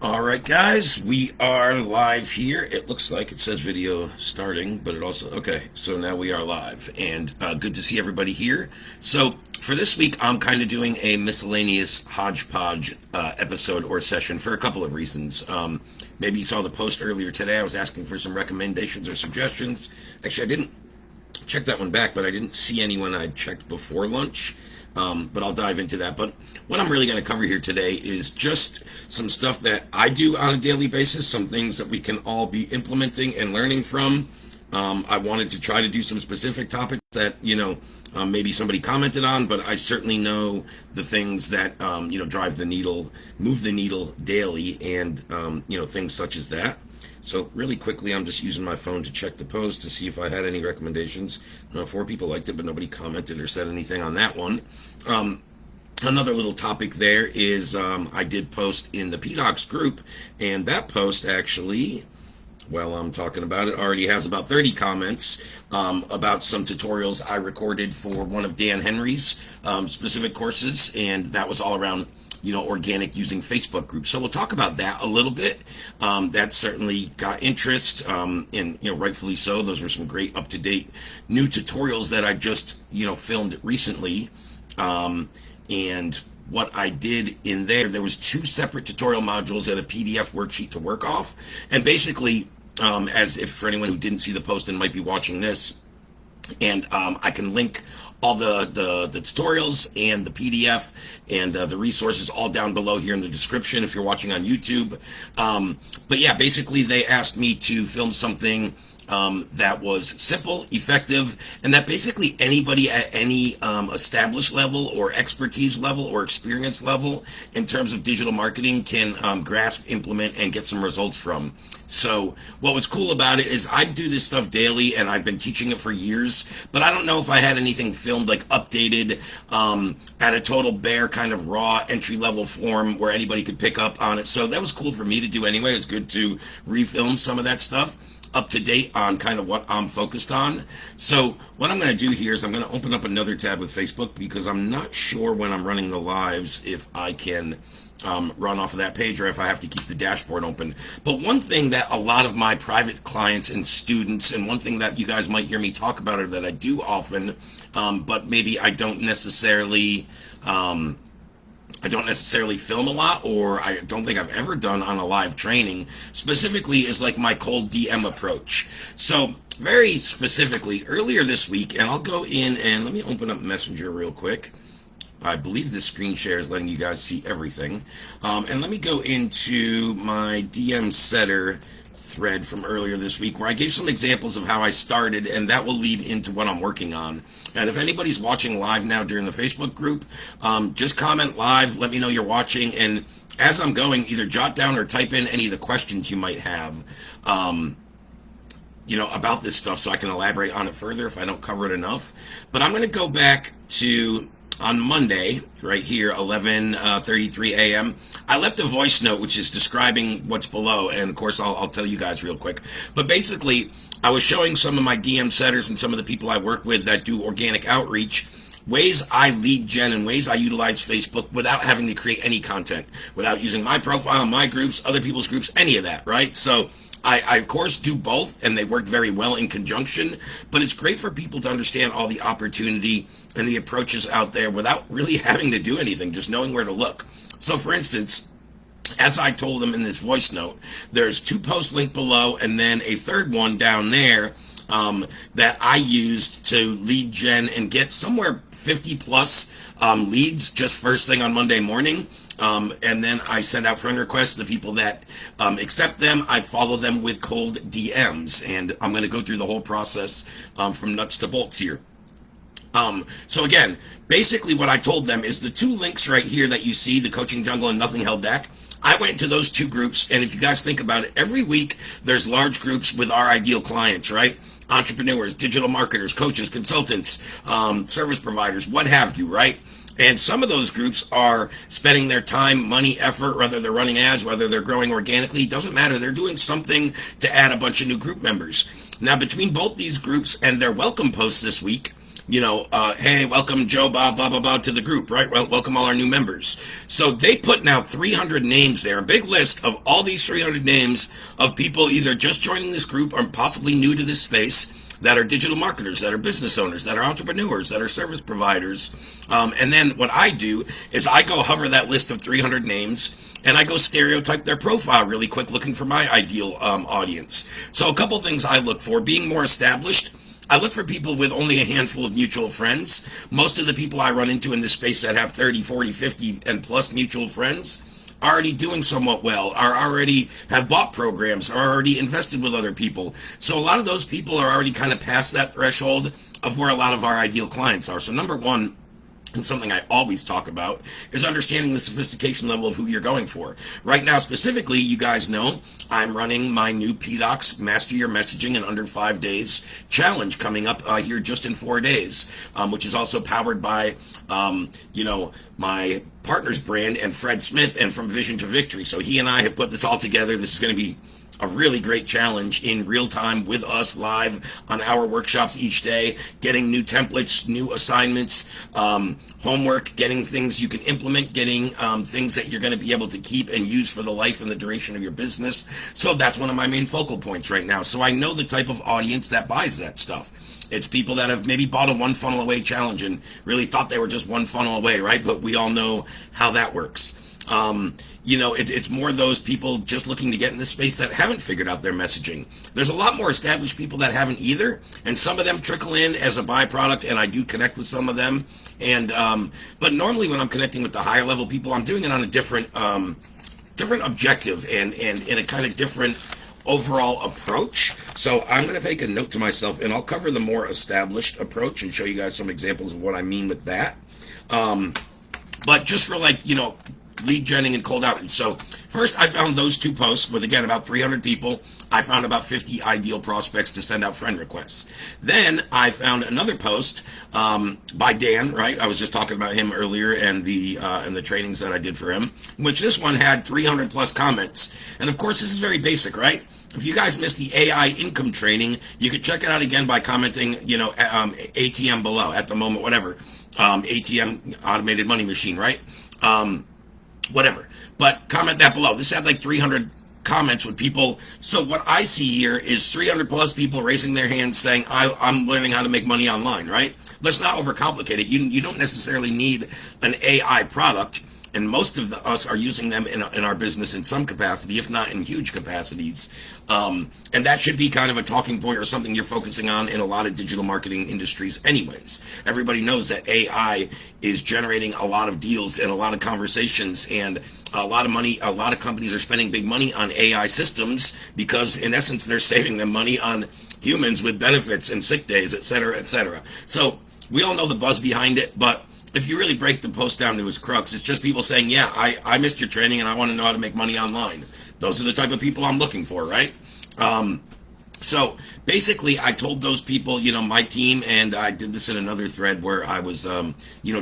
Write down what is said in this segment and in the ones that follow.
All right, guys, we are live here. It looks like it says video starting, but it also, okay, so now we are live, and good to see everybody here. So, for this week, I'm kind of doing a miscellaneous hodgepodge episode or session for a couple of reasons. Maybe you saw the post earlier today. I was asking for some recommendations or suggestions. Actually, I didn't check that one back, but I didn't see anyone I'd checked before lunch. But I'll dive into that. But what I'm really going to cover here today is just some stuff that I do on a daily basis, some things that we can all be implementing and learning from. I wanted to try to do some specific topics that, maybe somebody commented on, but I certainly know the things that, drive the needle, move the needle daily, and, things such as that. So really quickly, I'm just using my phone to check the post to see if I had any recommendations. 4 people liked it, but nobody commented or said anything on that one. Another little topic there is I did post in the PDOCS group, and that post actually, while I'm talking about it, already has about 30 comments about some tutorials I recorded for one of Dan Henry's specific courses, and that was all around organic using Facebook groups. So we'll talk about that a little bit. That certainly got interest, and rightfully so. Those were some great up-to-date new tutorials that I just filmed recently. And what I did in there was 2 separate tutorial modules and a PDF worksheet to work off. And basically, as if for anyone who didn't see the post and might be watching this, and I can link all the tutorials and the PDF and the resources all down below here in the description if you're watching on YouTube. But yeah, basically they asked me to film something that was simple, effective, and that basically anybody at any established level or expertise level or experience level in terms of digital marketing can grasp, implement, and get some results from. So what was cool about it is I do this stuff daily, and I've been teaching it for years, but I don't know if I had anything filmed, like updated at a total bare kind of raw entry-level form where anybody could pick up on it. So that was cool for me to do anyway. It's good to refilm some of that stuff up to date on kind of what I'm focused on. So what I'm going to do here is I'm going to open up another tab with Facebook, because I'm not sure when I'm running the lives if I can run off of that page or if I have to keep the dashboard open. But one thing that a lot of my private clients and students, and one thing that you guys might hear me talk about, or that I do often, but maybe I don't necessarily film a lot, or I don't think I've ever done on a live training, specifically is like my cold DM approach. So very specifically, earlier this week, and I'll go in and let me open up Messenger real quick. I believe this screen share is letting you guys see everything. And let me go into my DM setter thread from earlier this week, where I gave some examples of how I started, and that will lead into what I'm working on. And if anybody's watching live now during the Facebook group, just comment live, let me know you're watching, and as I'm going, either jot down or type in any of the questions you might have about this stuff, so I can elaborate on it further if I don't cover it enough. But I'm going to go back to on Monday, right here, 11:33 a.m. I left a voice note which is describing what's below, and of course I'll tell you guys real quick. But basically, I was showing some of my DM setters and some of the people I work with that do organic outreach, ways I lead gen and ways I utilize Facebook without having to create any content, without using my profile, my groups, other people's groups, any of that, right? So I of course do both, and they work very well in conjunction, but it's great for people to understand all the opportunity and the approaches out there without really having to do anything, just knowing where to look. So for instance, as I told them in this voice note, there's 2 posts linked below, and then a third one down there that I used to lead gen and get somewhere 50 plus leads just first thing on Monday morning. And then I send out friend requests to the people that accept them. I follow them with cold DMs, and I'm going to go through the whole process from nuts to bolts here. So again, basically what I told them is the 2 links right here that you see, the Coaching Jungle and Nothing Held Back. I went to those 2 groups, and if you guys think about it, every week there's large groups with our ideal clients, right? Entrepreneurs, digital marketers, coaches, consultants, service providers, what have you, right? And some of those groups are spending their time, money, effort, whether they're running ads, whether they're growing organically, doesn't matter. They're doing something to add a bunch of new group members. Now, between both these groups and their welcome posts this week, hey, welcome Joe, blah blah blah to the group, right? Well, welcome all our new members. So they put now 300 names there, a big list of all these 300 names of people either just joining this group or possibly new to this space, that are digital marketers, that are business owners, that are entrepreneurs, that are service providers. And then what I do is I go hover that list of 300 names and I go stereotype their profile really quick, looking for my ideal audience. So a couple things I look for: being more established. I look for people with only a handful of mutual friends. Most of the people I run into in this space that have 30, 40, 50 and plus mutual friends are already doing somewhat well, are already have bought programs, are already invested with other people. So a lot of those people are already kind of past that threshold of where a lot of our ideal clients are. So number one, and something I always talk about, is understanding the sophistication level of who you're going for. Right now, specifically, you guys know I'm running my new PDOCS Master Your Messaging in Under 5 Days challenge coming up here just in 4 days, which is also powered by, my partner's brand and Fred Smith and From Vision to Victory. So he and I have put this all together. This is going to be a really great challenge in real time with us live on our workshops each day, getting new templates, new assignments, homework, getting things you can implement, getting things that you're going to be able to keep and use for the life and the duration of your business. So that's one of my main focal points right now. So I know the type of audience that buys that stuff. It's people that have maybe bought a one funnel away challenge and really thought they were just one funnel away, right? But we all know how that works. It's more those people just looking to get in this space that haven't figured out their messaging. There's a lot more established people that haven't either, and some of them trickle in as a byproduct, and I do connect with some of them. And but normally when I'm connecting with the higher level people, I'm doing it on a different objective and in a kind of different overall approach. So I'm going to make a note to myself, and I'll cover the more established approach and show you guys some examples of what I mean with that. But just for lead genning and cold outreach. So first I found those two posts with, again, about 300 people. I found about 50 ideal prospects to send out friend requests. Then I found another post by Dan, right? I was just talking about him earlier and the trainings that I did for him, which this one had 300 plus comments. And of course, this is very basic, right? If you guys missed the AI income training, you could check it out again by commenting, ATM below at the moment, whatever. ATM, automated money machine, right? Whatever. But comment that below. This had like 300 comments with people. So what I see here is 300 plus people raising their hands saying, I'm learning how to make money online, right? Let's not overcomplicate it. You don't necessarily need an AI product. And most of us are using them in our business in some capacity, if not in huge capacities. And that should be kind of a talking point or something you're focusing on in a lot of digital marketing industries anyways. Everybody knows that AI is generating a lot of deals and a lot of conversations and a lot of money. A lot of companies are spending big money on AI systems because in essence, they're saving them money on humans with benefits and sick days, et cetera, et cetera. So we all know the buzz behind it, but if you really break the post down to its crux, it's just people saying, yeah, I missed your training and I want to know how to make money online. Those are the type of people I'm looking for, right? So basically, I told those people, my team, and I did this in another thread where I was,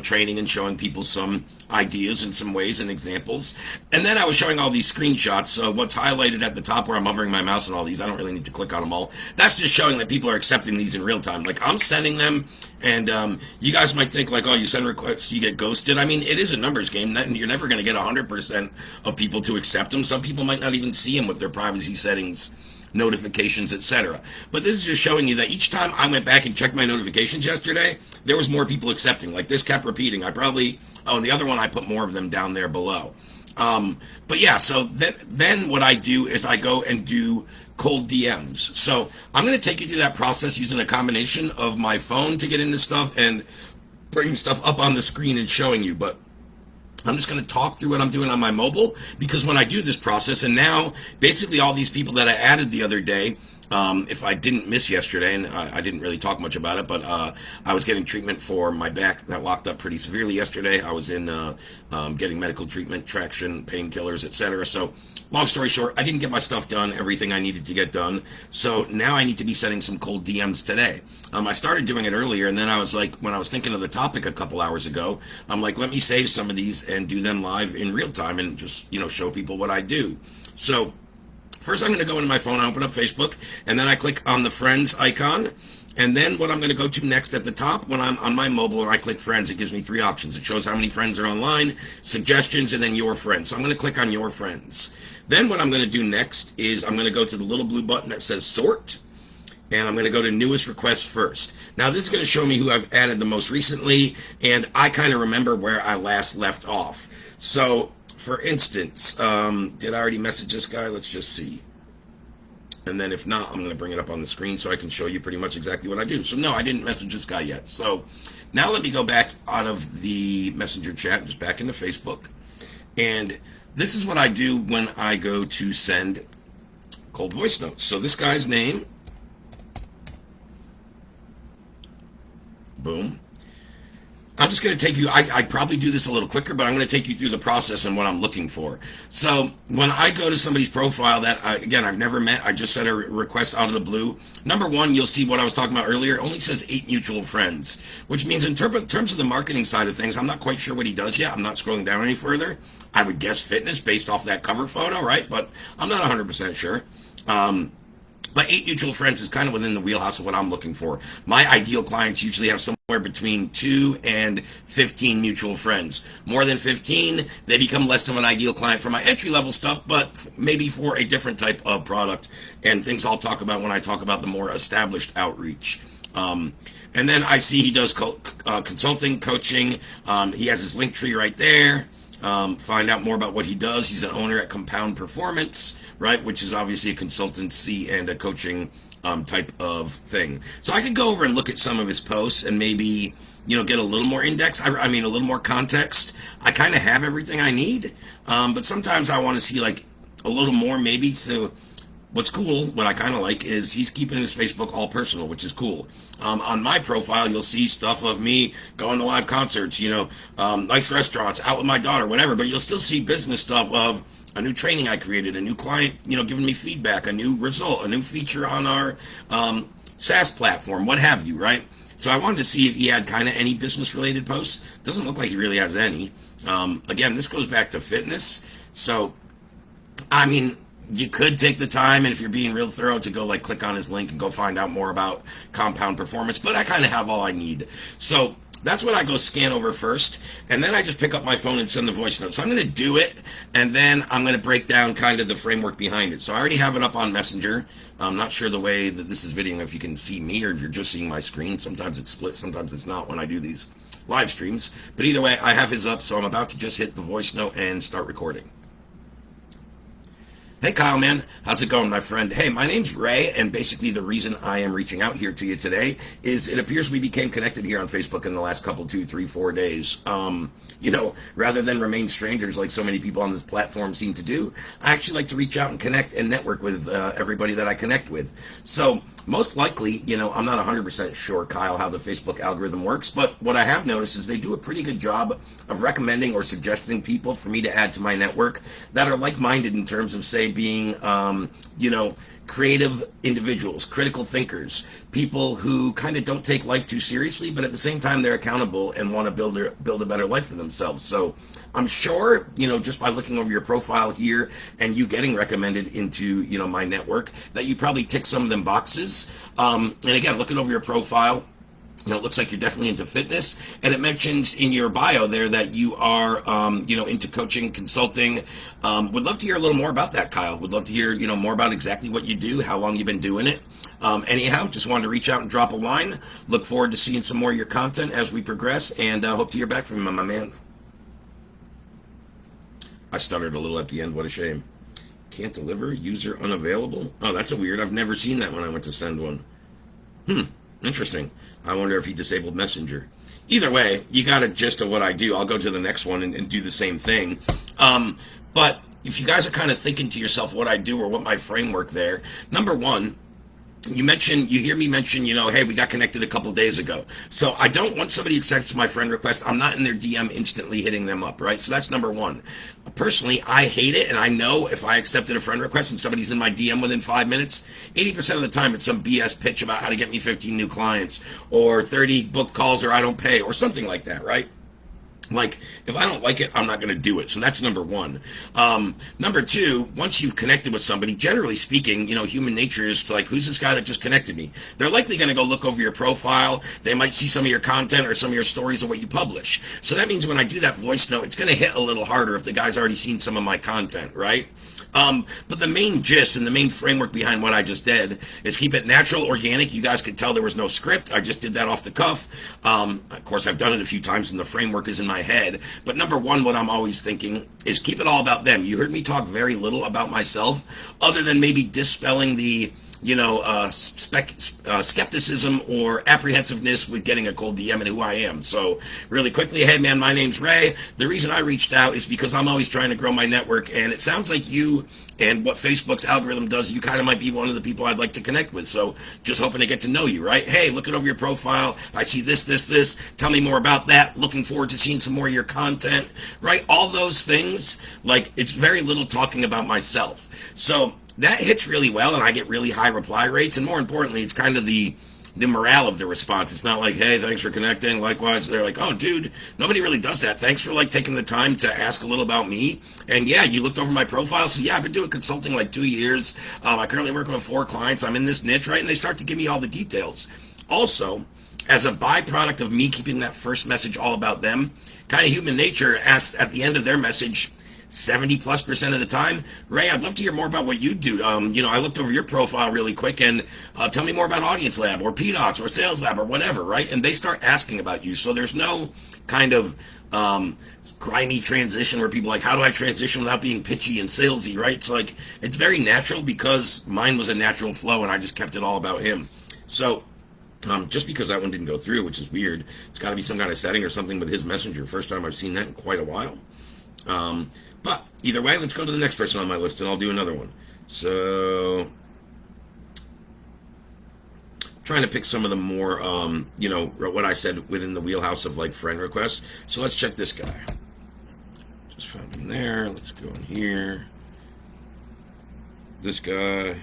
training and showing people some ideas and some ways and examples. And then I was showing all these screenshots. So what's highlighted at the top where I'm hovering my mouse and all these, I don't really need to click on them all. That's just showing that people are accepting these in real time. Like I'm sending them, and you guys might think like, oh, you send requests, you get ghosted. I mean, it is a numbers game. You're never going to get 100% of people to accept them. Some people might not even see them with their privacy settings, notifications, etc. But this is just showing you that each time I went back and checked my notifications yesterday, there was more people accepting. Like this kept repeating. And the other one I put more of them down there below. But yeah, so then what I do is I go and do cold DMs. So I'm going to take you through that process using a combination of my phone to get into stuff and bringing stuff up on the screen and showing you. But I'm just going to talk through what I'm doing on my mobile, because when I do this process, and now basically all these people that I added the other day, if I didn't miss yesterday, and I didn't really talk much about it, but I was getting treatment for my back that locked up pretty severely yesterday. I was in getting medical treatment, traction, painkillers, etc. So long story short, I didn't get my stuff done, everything I needed to get done. So now I need to be sending some cold DMs today. I started doing it earlier, and then I was like, when I was thinking of the topic a couple hours ago, I'm like, let me save some of these and do them live in real time and just, show people what I do. So first I'm going to go into my phone, I open up Facebook, and then I click on the friends icon, And then what I'm going to go to next at the top, when I'm on my mobile and I click friends, it gives me three options. It shows how many friends are online, suggestions, and then your friends. So I'm going to click on your friends. Then what I'm going to do next is I'm going to go to the little blue button that says sort, and I'm going to go to newest request first. Now this is going to show me who I've added the most recently, and I kind of remember where I last left off. So for instance, did I already message this guy? Let's just see. And then if not, I'm going to bring it up on the screen so I can show you pretty much exactly what I do. So no, I didn't message this guy yet. So now let me go back out of the messenger chat, just back into Facebook. And this is what I do when I go to send cold voice notes. So this guy's name, boom. I'm just going to take you, I probably do this a little quicker, but I'm going to take you through the process and what I'm looking for. So when I go to somebody's profile that, again, I've never met, I just sent a request out of the blue. Number one, you'll see what I was talking about earlier. It only says 8 mutual friends, which means in terms of the marketing side of things, I'm not quite sure what he does yet. I'm not scrolling down any further. I would guess fitness based off that cover photo, right? But I'm not 100% sure. But 8 mutual friends is kind of within the wheelhouse of what I'm looking for. My ideal clients usually have somewhere between 2 and 15 mutual friends. More than 15, they become less of an ideal client for my entry-level stuff, but maybe for a different type of product and things I'll talk about when I talk about the more established outreach. And then I see he does consulting, coaching. He has his link tree right there. Find out more about what he does. He's an owner at Compound Performance, right, which is obviously a consultancy and a coaching type of thing. So I could go over and look at some of his posts and maybe, get a little more index. I mean, a little more context. I kind of have everything I need, but sometimes I want to see like a little more maybe. So what's cool, what I kind of like, is he's keeping his Facebook all personal, which is cool. On my profile, you'll see stuff of me going to live concerts, nice restaurants, out with my daughter, whatever, but you'll still see business stuff of a new training I created, a new client, giving me feedback, a new result, a new feature on our SaaS platform, what have you, right? So I wanted to see if he had kind of any business-related posts. Doesn't look like he really has any. Again, this goes back to fitness. So, I mean, you could take the time, and if you're being real thorough, to go click on his link and go find out more about Compound Performance, but I kind of have all I need. So that's what I go scan over first, and then I just pick up my phone and send the voice note. So I'm going to do it, and then I'm going to break down kind of the framework behind it. So I already have it up on Messenger. I'm not sure the way that this is videoing, if you can see me or if you're just seeing my screen. Sometimes it's split, sometimes it's not when I do these live streams. But either way, I have his up, so I'm about to just hit the voice note and start recording. Hey Kyle, man, how's it going, my friend? Hey, my name's Ray, and basically the reason I am reaching out here to you today is it appears we became connected here on Facebook in the last couple, 2, 3, 4 days. Rather than remain strangers like so many people on this platform seem to do, I actually like to reach out and connect and network with everybody that I connect with. So most likely, I'm not 100% sure, Kyle, how the Facebook algorithm works, but what I have noticed is they do a pretty good job of recommending or suggesting people for me to add to my network that are like-minded in terms of, say, being, creative individuals, critical thinkers, people who kind of don't take life too seriously, but at the same time they're accountable and want to build a better life for themselves. So I'm sure, just by looking over your profile here and you getting recommended into, my network, that you probably tick some of them boxes. And again, looking over your profile, it looks like you're definitely into fitness, and it mentions in your bio there that you are, into coaching, consulting. Would love to hear a little more about that, Kyle. Would love to hear, more about exactly what you do, how long you've been doing it. Anyhow, just wanted to reach out and drop a line. Look forward to seeing some more of your content as we progress, and hope to hear back from you, my man. I stuttered a little at the end. What a shame. Can't deliver, user unavailable. Oh, that's a weird. I've never seen that when I went to send one. Interesting. I wonder if he disabled Messenger. Either way, you got a gist of what I do. I'll go to the next one and do the same thing. But if you guys are kind of thinking to yourself what I do or what my framework there, number one, you hear me mention, hey, we got connected a couple days ago. So I don't want somebody accepts my friend request. I'm not in their DM instantly hitting them up, right? So that's number one. Personally, I hate it, and I know if I accepted a friend request and somebody's in my DM within 5 minutes, 80% of the time it's some BS pitch about how to get me 15 new clients or 30 booked calls or I don't pay or something like that, right? Like, if I don't like it, I'm not going to do it. So that's number one. Number two, once you've connected with somebody, generally speaking, human nature is like, who's this guy that just connected me? They're likely going to go look over your profile. They might see some of your content or some of your stories of what you publish. So that means when I do that voice note, it's going to hit a little harder if the guy's already seen some of my content, right? But the main gist and the main framework behind what I just did is keep it natural, organic. You guys could tell there was no script. I just did that off the cuff. Of course, I've done it a few times and the framework is in my head. But number one, what I'm always thinking is keep it all about them. You heard me talk very little about myself, other than maybe dispelling the skepticism or apprehensiveness with getting a cold DM and who I am. So really quickly, hey man, my name's Ray. The reason I reached out is because I'm always trying to grow my network, and it sounds like you and what Facebook's algorithm does, you kind of might be one of the people I'd like to connect with. So just hoping to get to know you, right? Hey, looking over your profile, I see this. Tell me more about that. Looking forward to seeing some more of your content, right? All those things, like it's very little talking about myself. So that hits really well, and I get really high reply rates, and more importantly, it's kind of the morale of the response. It's not like, hey, thanks for connecting. Likewise, they're like, oh, dude, nobody really does that. Thanks for taking the time to ask a little about me. And yeah, you looked over my profile. So yeah, I've been doing consulting 2 years. I currently work with 4 clients. I'm in this niche, right? And they start to give me all the details. Also, as a byproduct of me keeping that first message all about them, kind of human nature asks at the end of their message, 70+% of the time, Ray, I'd love to hear more about what you do. I looked over your profile really quick, and tell me more about Audience Lab or PDOCS or Sales Lab or whatever, right? And they start asking about you. So there's no kind of grimy transition where people are like, how do I transition without being pitchy and salesy, right? It's it's very natural because mine was a natural flow, and I just kept it all about him. So just because that one didn't go through, which is weird, it's got to be some kind of setting or something with his messenger. First time I've seen that in quite a while. But either way, let's go to the next person on my list, and I'll do another one. So, trying to pick some of the more, what I said within the wheelhouse of friend requests. So let's check this guy. Just found him there. Let's go in here. This guy.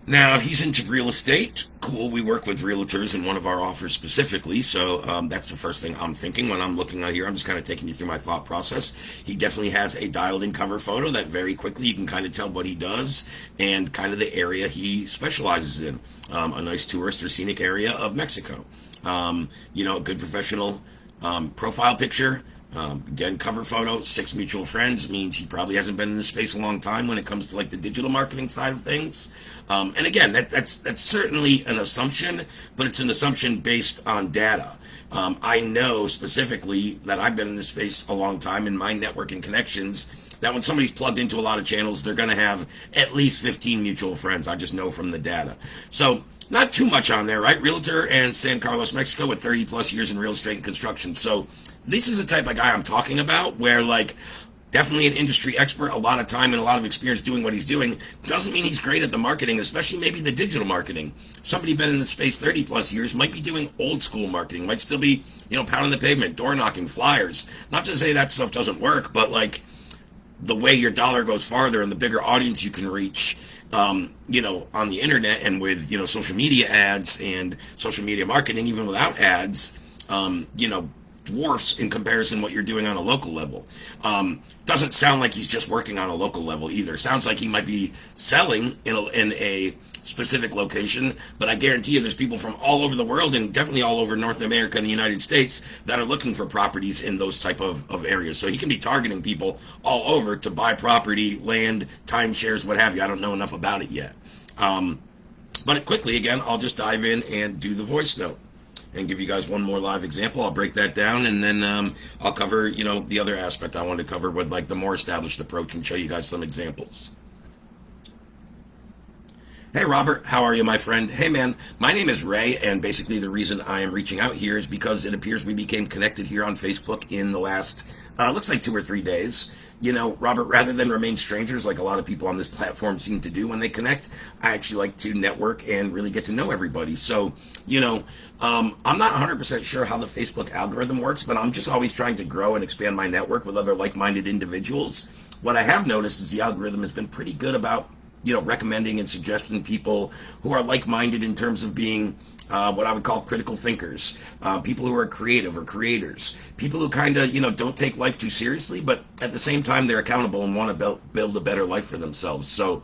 Now, he's into real estate. Cool. We work with realtors in one of our offers specifically. So that's the first thing I'm thinking when I'm looking out here. I'm just kind of taking you through my thought process. He definitely has a dialed in cover photo that very quickly you can kind of tell what he does and kind of the area he specializes in. A nice tourist or scenic area of Mexico. A good professional profile picture. Again, cover photo, 6 mutual friends means he probably hasn't been in this space a long time when it comes to the digital marketing side of things. And again, that's certainly an assumption, but it's an assumption based on data. I know specifically that I've been in this space a long time in my network and connections that when somebody's plugged into a lot of channels, they're going to have at least 15 mutual friends. I just know from the data. So not too much on there, right? Realtor and San Carlos, Mexico with 30+ years in real estate and construction. So this is the type of guy I'm talking about where definitely an industry expert, a lot of time and a lot of experience doing what he's doing. Doesn't mean he's great at the marketing, especially maybe the digital marketing. Somebody been in the space 30+ years might be doing old school marketing, might still be, pounding the pavement, door knocking, flyers. Not to say that stuff doesn't work, but the way your dollar goes farther and the bigger audience you can reach, on the internet and with, social media ads and social media marketing, even without ads, dwarfs in comparison what you're doing on a local level. Doesn't sound like he's just working on a local level either. Sounds like he might be selling in a specific location, but I guarantee you there's people from all over the world and definitely all over North America and the United States that are looking for properties in those type of areas. So he can be targeting people all over to buy property, land, timeshares, what have you. I don't know enough about it yet. But quickly, again, I'll just dive in and do the voice note and give you guys one more live example. I'll break that down, and then I'll cover, the other aspect I want to cover with the more established approach and show you guys some examples. Hey Robert, how are you, my friend? Hey man, my name is Ray, and basically the reason I am reaching out here is because it appears we became connected here on Facebook in the last, looks like 2 or 3 days. Robert, rather than remain strangers like a lot of people on this platform seem to do when they connect, I actually like to network and really get to know everybody. So, I'm not 100% sure how the Facebook algorithm works, but I'm just always trying to grow and expand my network with other like-minded individuals. What I have noticed is the algorithm has been pretty good about recommending and suggesting people who are like-minded in terms of being what I would call critical thinkers, people who are creative or creators, people who kind of, don't take life too seriously, but at the same time, they're accountable and want to build a better life for themselves. So,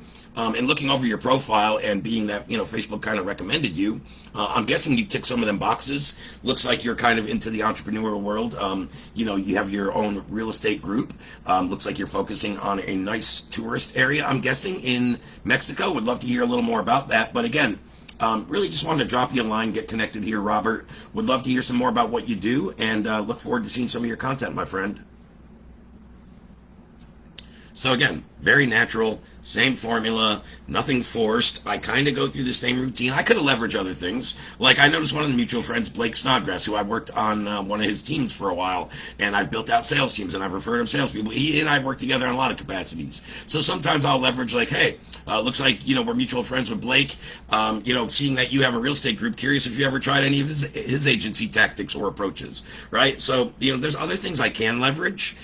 in looking over your profile and being that, Facebook kind of recommended you, I'm guessing you tick some of them boxes. Looks like you're kind of into the entrepreneurial world. You have your own real estate group. Looks like you're focusing on a nice tourist area, I'm guessing, in Mexico. Would love to hear a little more about that. But again, really just wanted to drop you a line, get connected here, Robert. Would love to hear some more about what you do, and look forward to seeing some of your content, my friend. So again, very natural, same formula, nothing forced. I kind of go through the same routine. I could have leveraged other things. Like I noticed one of the mutual friends, Blake Snodgrass, who I worked on one of his teams for a while, and I've built out sales teams, and I've referred him salespeople. He and I work together on a lot of capacities. So sometimes I'll leverage like, hey, looks like, we're mutual friends with Blake. Seeing that you have a real estate group, curious if you ever tried any of his agency tactics or approaches, right? So, there's other things I can leverage.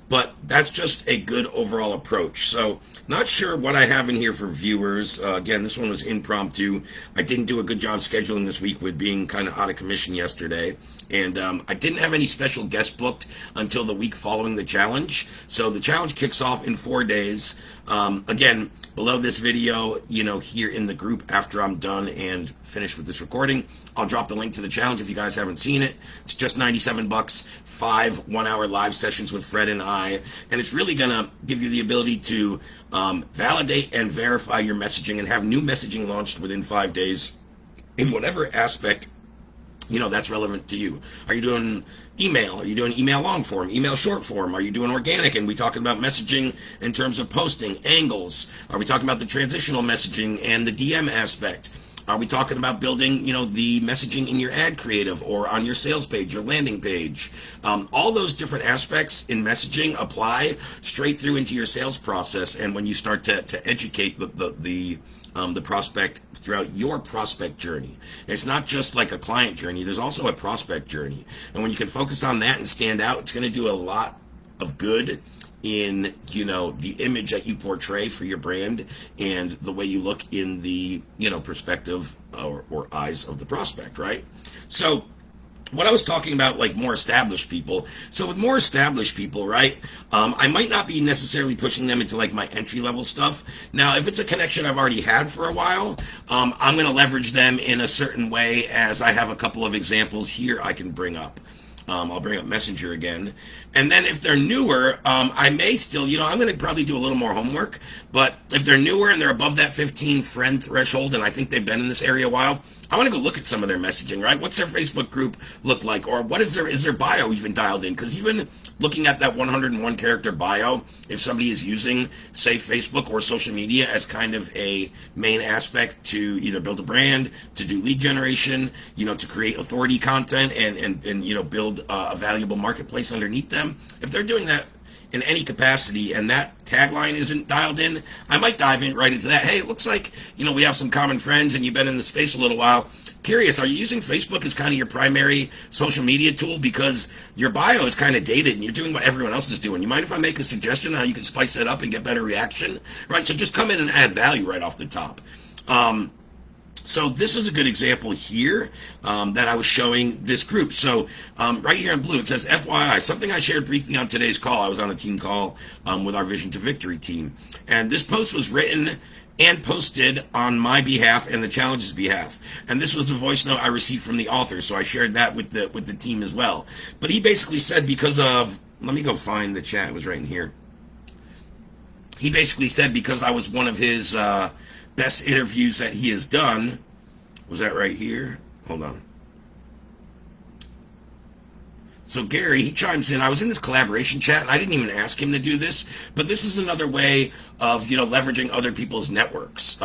But that's just a good overall approach. So not sure what I have in here for viewers. Again, this one was impromptu. I didn't do a good job scheduling this week with being kind of out of commission yesterday. And I didn't have any special guests booked until the week following the challenge. So the challenge kicks off in 4 days. Again, below this video, here in the group after I'm done and finished with this recording, I'll drop the link to the challenge if you guys haven't seen it. It's just $97, 5 1-hour live sessions with Fred and I, and it's really going to give you the ability to validate and verify your messaging and have new messaging launched within 5 days in whatever aspect that's relevant to you. Are you doing email? Are you doing email long form, email short form? Are you doing organic? And we talking about messaging in terms of posting, angles? Are we talking about the transitional messaging and the DM aspect? Are we talking about building, the messaging in your ad creative or on your sales page, your landing page? All those different aspects in messaging apply straight through into your sales process. And when you start to educate the prospect throughout your prospect journey. It's not just like a client journey. There's also a prospect journey. And when you can focus on that and stand out, it's going to do a lot of good in, the image that you portray for your brand and the way you look in the, perspective or eyes of the prospect, right? So what I was talking about, like more established people. So with more established people, right, I might not be necessarily pushing them into like my entry level stuff. Now, if it's a connection I've already had for a while, I'm going to leverage them in a certain way, as I have a couple of examples here I can bring up. I'll bring up Messenger again. And then if they're newer, I may still, I'm going to probably do a little more homework. But if they're newer and they're above that 15 friend threshold, and I think they've been in this area a while, I want to go look at some of their messaging, right? What's their Facebook group look like? Or what is their bio even dialed in? Because even looking at that 101 character bio, if somebody is using, say, Facebook or social media as kind of a main aspect to either build a brand, to do lead generation, to create authority content and build a valuable marketplace underneath them, if they're doing that in any capacity and that tagline isn't dialed in, I might dive in right into that. Hey, it looks like, we have some common friends and you've been in the space a little while. Curious, are you using Facebook as kind of your primary social media tool? Because your bio is kind of dated and you're doing what everyone else is doing. You mind if I make a suggestion on how you can spice that up and get better reaction? Right, so just come in and add value right off the top. So this is a good example here that I was showing this group. So right here in blue, it says FYI, something I shared briefly on today's call. I was on a team call with our Vision to Victory team. And this post was written and posted on my behalf and the challenge's behalf. And this was a voice note I received from the author, so I shared that with the team as well. But he basically said because of, let me go find the chat, it was right in here. He basically said because I was one of his best interviews that he has done. Was that right here? Hold on. So Gary, he chimes in. I was in this collaboration chat, and I didn't even ask him to do this, but this is another way of, leveraging other people's networks.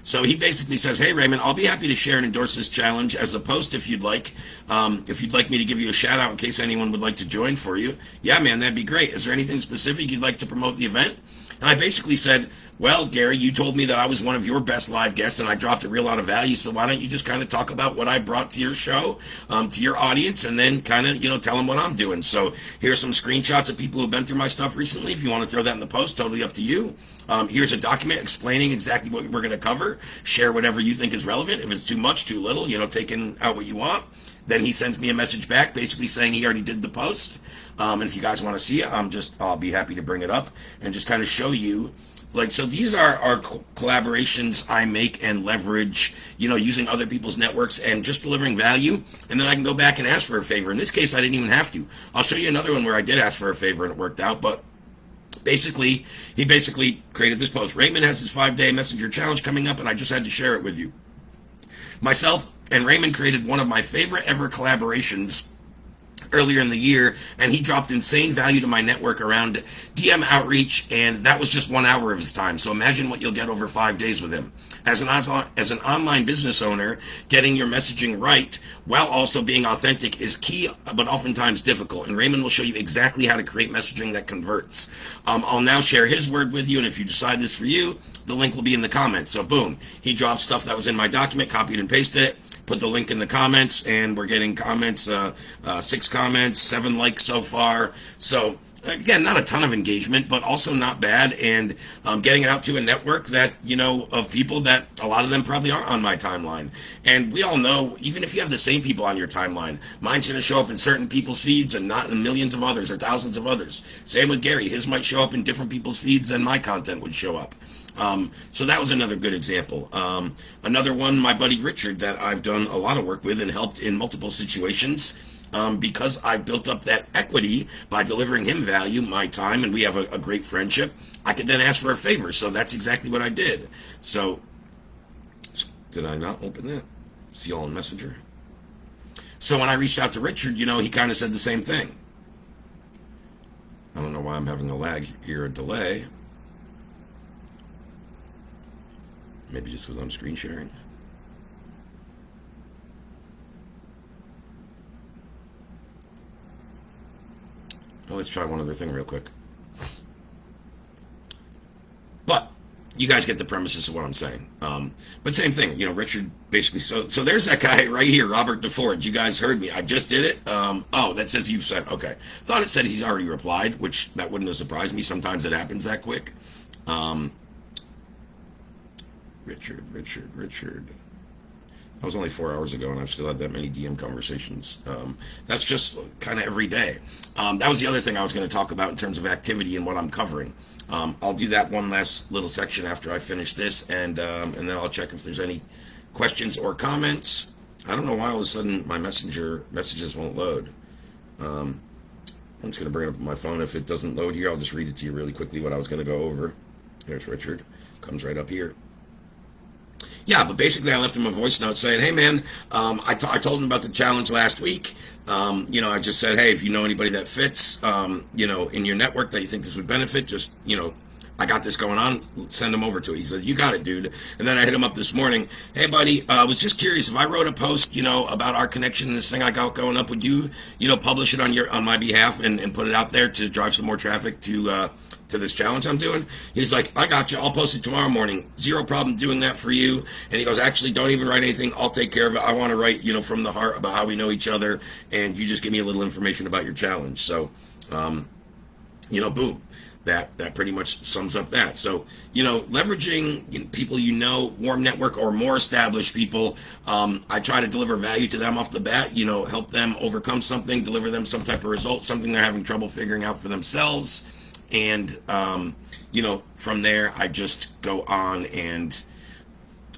So he basically says, hey, Raymond, I'll be happy to share and endorse this challenge as a post if you'd like. If you'd like me to give you a shout out in case anyone would like to join for you. Yeah, man, that'd be great. Is there anything specific you'd like to promote the event? And I basically said, well, Gary, you told me that I was one of your best live guests and I dropped a real lot of value. So why don't you just kind of talk about what I brought to your show, to your audience, and then kind of, tell them what I'm doing. So here's some screenshots of people who've been through my stuff recently. If you want to throw that in the post, totally up to you. Here's a document explaining exactly what we're going to cover. Share whatever you think is relevant. If it's too much, too little, taking out what you want. Then he sends me a message back basically saying he already did the post. And if you guys want to see it, I'll be happy to bring it up and just kind of show you. So these are collaborations I make and leverage, using other people's networks and just delivering value. And then I can go back and ask for a favor. In this case, I didn't even have to. I'll show you another one where I did ask for a favor and it worked out. But basically, he created this post. Raymond has his 5-day messenger challenge coming up, and I just had to share it with you. Myself and Raymond created one of my favorite ever collaborations earlier in the year, and he dropped insane value to my network around DM outreach, and that was just 1 hour of his time. So imagine what you'll get over 5 days with him. As an online business owner, getting your messaging right while also being authentic is key, but oftentimes difficult. And Raymond will show you exactly how to create messaging that converts. I'll now share his word with you, and if you decide this for you, the link will be in the comments. So boom, he dropped stuff that was in my document, copied and pasted it, put the link in the comments, and we're getting comments, 6 comments, 7 likes so far. So again, not a ton of engagement, but also not bad, and getting it out to a network that, of people that a lot of them probably aren't on my timeline. And we all know, even if you have the same people on your timeline, mine's going to show up in certain people's feeds and not in millions of others or thousands of others. Same with Gary. His might show up in different people's feeds than my content would show up. So that was another good example. Another one, my buddy Richard, that I've done a lot of work with and helped in multiple situations, because I built up that equity by delivering him value, my time, and we have a great friendship. I could then ask for a favor, so that's exactly what I did. So, did I not open that? See all in Messenger? So when I reached out to Richard, he kind of said the same thing. I don't know why I'm having a lag here, a delay. Maybe just because I'm screen sharing. Well, let's try one other thing real quick. But you guys get the premises of what I'm saying. But same thing, Richard basically. So there's that guy right here, Robert DeFord. You guys heard me. I just did it. Oh, that says you've sent. Okay, thought it said he's already replied, which that wouldn't have surprised me. Sometimes it happens that quick. Richard. That was only 4 hours ago, and I've still had that many DM conversations. That's just kind of every day. That was the other thing I was going to talk about in terms of activity and what I'm covering. I'll do that one last little section after I finish this, and then I'll check if there's any questions or comments. I don't know why all of a sudden my messenger messages won't load. I'm just going to bring it up on my phone. If it doesn't load here, I'll just read it to you really quickly what I was going to go over. There's Richard. Comes right up here. Yeah, but basically I left him a voice note saying, hey man, I told him about the challenge last week. I just said, hey, if you know anybody that fits, in your network that you think this would benefit, just, I got this going on, send them over to it. He said, you got it, dude. And then I hit him up this morning. Hey, buddy, I was just curious, if I wrote a post, about our connection and this thing I got going up, would you, publish it on my behalf and put it out there to drive some more traffic to this challenge I'm doing? He's like, I got you. I'll post it tomorrow morning. Zero problem doing that for you. And he goes, actually, don't even write anything. I'll take care of it. I want to write, from the heart about how we know each other. And you just give me a little information about your challenge. So, boom. That pretty much sums up that. So, leveraging people, warm network or more established people, I try to deliver value to them off the bat, help them overcome something, deliver them some type of result, something they're having trouble figuring out for themselves. And, from there, I just go on and,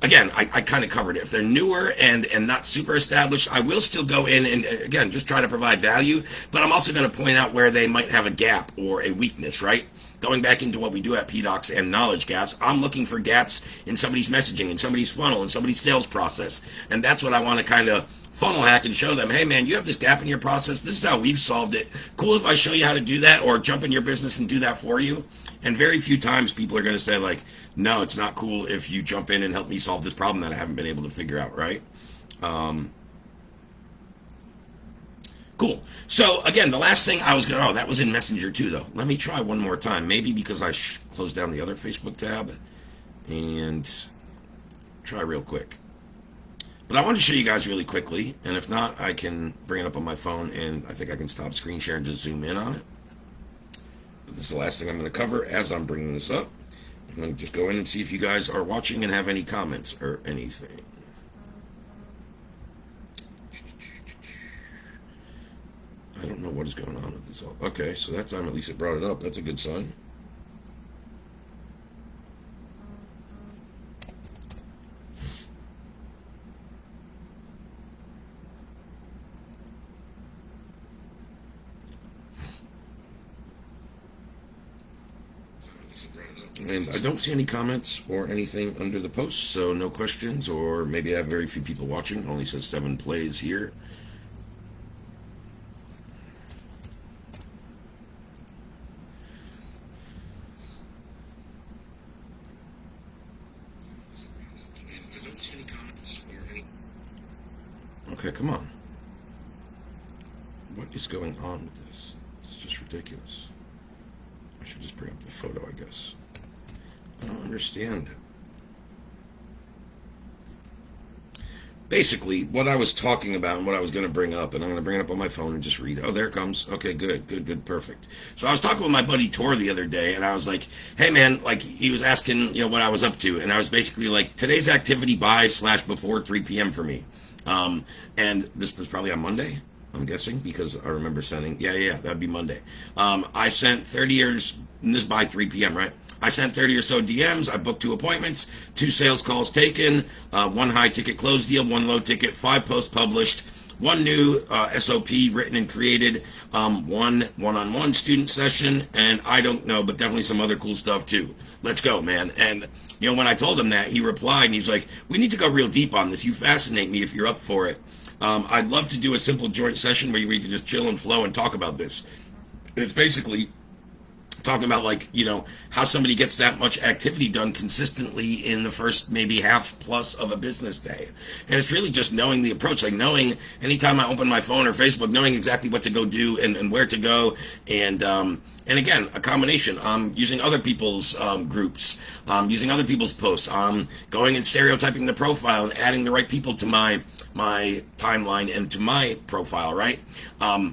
again, I kind of covered it. If they're newer and not super established, I will still go in and, again, just try to provide value. But I'm also going to point out where they might have a gap or a weakness, right? Going back into what we do at PDOCS and knowledge gaps, I'm looking for gaps in somebody's messaging, in somebody's funnel, in somebody's sales process. And that's what I want to kind of funnel hack and show them, hey man, you have this gap in your process. This is how we've solved it. Cool if I show you how to do that or jump in your business and do that for you. And very few times people are going to say like, no, it's not cool if you jump in and help me solve this problem that I haven't been able to figure out, right? Cool. So again, the last thing I was gonna, oh, that was in Messenger too, though. Let me try one more time. Maybe because I closed down the other Facebook tab and try real quick. But I want to show you guys really quickly, and if not, I can bring it up on my phone, and I think I can stop screen share and just zoom in on it. But this is the last thing I'm going to cover as I'm bringing this up. I'm going to just go in and see if you guys are watching and have any comments or anything. I don't know what is going on with this all. Okay, so that time at least it brought it up. That's a good sign. And I don't see any comments or anything under the post, so no questions, or maybe I have very few people watching. It only says 7 plays here. Okay, come on. What is going on with this? It's just ridiculous. I should just bring up the photo, I guess. I don't understand. Basically, what I was talking about and what I was going to bring up, and I'm going to bring it up on my phone and just read. Oh, there it comes. Okay, good, perfect. So I was talking with my buddy Tor the other day, and I was like, hey man, like he was asking, what I was up to, and I was basically like, today's activity by/before 3 p.m. for me. And this was probably on Monday, I'm guessing, because I remember sending, that'd be Monday. I sent 30 years, and this by 3 p.m., right? I sent 30 or so DMs. I booked 2 appointments, 2 sales calls taken, 1 high ticket closed deal, 1 low ticket, 5 posts published, 1 new SOP written and created, 1 one-on-one student session, and I don't know, but definitely some other cool stuff too. Let's go, man. And when I told him that, he replied and he's like, we need to go real deep on this. You fascinate me if you're up for it. I'd love to do a simple joint session where we can just chill and flow and talk about this. And it's basically talking about how somebody gets that much activity done consistently in the first maybe half plus of a business day. And it's really just knowing the approach, like knowing anytime I open my phone or Facebook, knowing exactly what to go do and where to go. And again, a combination. Using other people's groups, using other people's posts, going and stereotyping the profile and adding the right people to my timeline and to my profile, right?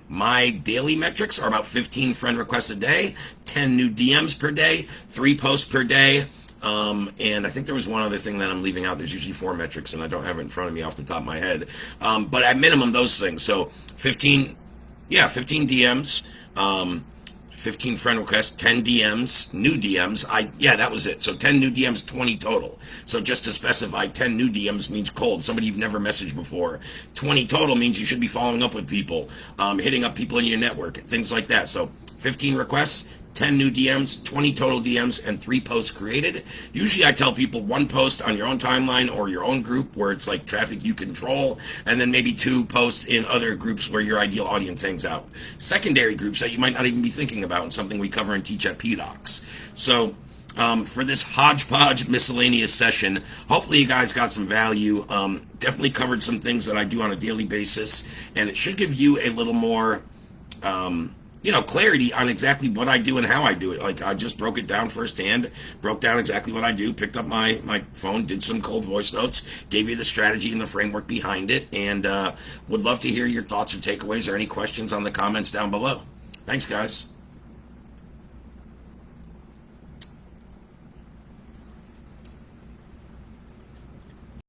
My daily metrics are about 15 friend requests a day, 10 new DMs per day, 3 posts per day. And I think there was one other thing that I'm leaving out. There's usually 4 metrics, and I don't have it in front of me off the top of my head. But at minimum, those things. So 15 DMs, 15 friend requests, 10 DMs, new DMs. That was it. So 10 new DMs, 20 total. So just to specify, 10 new DMs means cold, somebody you've never messaged before. 20 total means you should be following up with people, hitting up people in your network, things like that. So 15 requests, 10 new DMs, 20 total DMs, and 3 posts created. Usually I tell people 1 post on your own timeline or your own group where it's like traffic you control, and then maybe 2 posts in other groups where your ideal audience hangs out. Secondary groups that you might not even be thinking about, and something we cover and teach at PDOCS. So for this hodgepodge miscellaneous session, hopefully you guys got some value. Definitely covered some things that I do on a daily basis, and it should give you a little more clarity on exactly what I do and how I do it. Like I just broke it down firsthand, broke down exactly what I do, picked up my phone, did some cold voice notes, gave you the strategy and the framework behind it, and would love to hear your thoughts or takeaways or any questions on the comments down below. Thanks, guys.